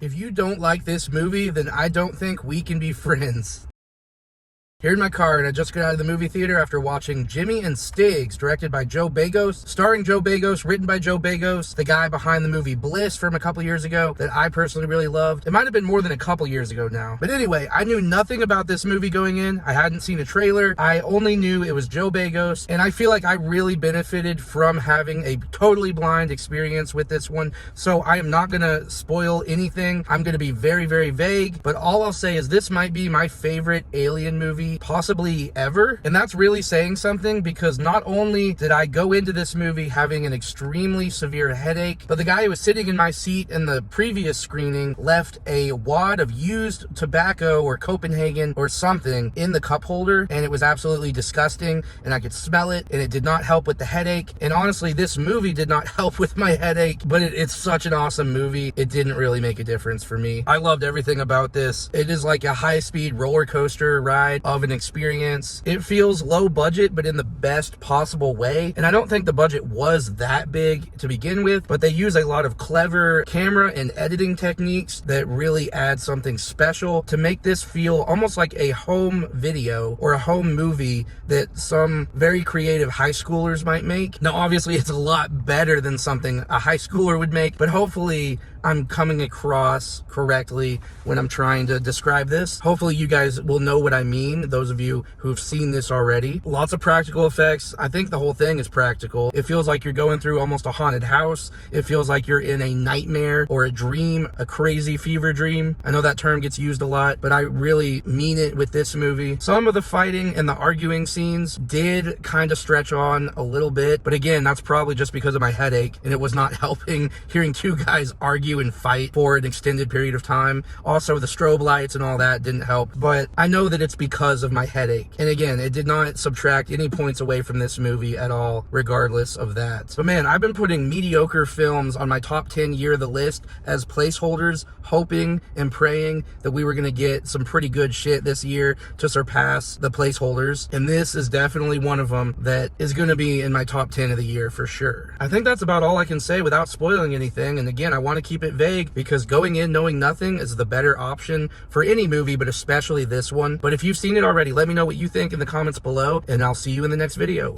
If you don't like this movie, then I don't think we can be friends. Here in my car, and I just got out of the movie theater after watching Jimmy and Stiggs, directed by Joe Bagos, starring Joe Bagos, written by Joe Bagos, the guy behind the movie Bliss from a couple years ago that I personally really loved. It might have been more than a couple years ago now. But anyway, I knew nothing about this movie going in. I hadn't seen a trailer. I only knew it was Joe Bagos, and I feel like I really benefited from having a totally blind experience with this one. So I am not going to spoil anything. I'm going to be very, very vague, but all I'll say is this might be my favorite alien movie possibly ever, and that's really saying something, because not only did I go into this movie having an extremely severe headache, but the guy who was sitting in my seat in the previous screening left a wad of used tobacco or Copenhagen or something in the cup holder, and it was absolutely disgusting, and I could smell it, and it did not help with the headache. And honestly, this movie did not help with my headache, but it's such an awesome movie. It didn't really make a difference for me. I loved everything about this. It is like a high-speed roller coaster ride of an experience. It feels low budget, but in the best possible way. And I don't think the budget was that big to begin with, but they use a lot of clever camera and editing techniques that really add something special to make this feel almost like a home video or a home movie that some very creative high schoolers might make. Now, obviously, it's a lot better than something a high schooler would make, but hopefully I'm coming across correctly when I'm trying to describe this. Hopefully you guys will know what I mean, those of you who've seen this already. Lots of practical effects. I think the whole thing is practical. It feels like you're going through almost a haunted house. It feels like you're in a nightmare or a dream, a crazy fever dream. I know that term gets used a lot, but I really mean it with this movie. Some of the fighting and the arguing scenes did kind of stretch on a little bit, but again, that's probably just because of my headache, and it was not helping hearing two guys argue and fight for an extended period of time. Also, the strobe lights and all that didn't help, but I know that it's because of my headache. And again, it did not subtract any points away from this movie at all, regardless of that. But man, I've been putting mediocre films on my top 10 year of the list as placeholders, hoping and praying that we were going to get some pretty good shit this year to surpass the placeholders. And this is definitely one of them that is going to be in my top 10 of the year for sure. I think that's about all I can say without spoiling anything. And again, I want to keep it vague, because going in knowing nothing is the better option for any movie, but especially this one. But if you've seen it already, let me know what you think in the comments below, and I'll see you in the next video.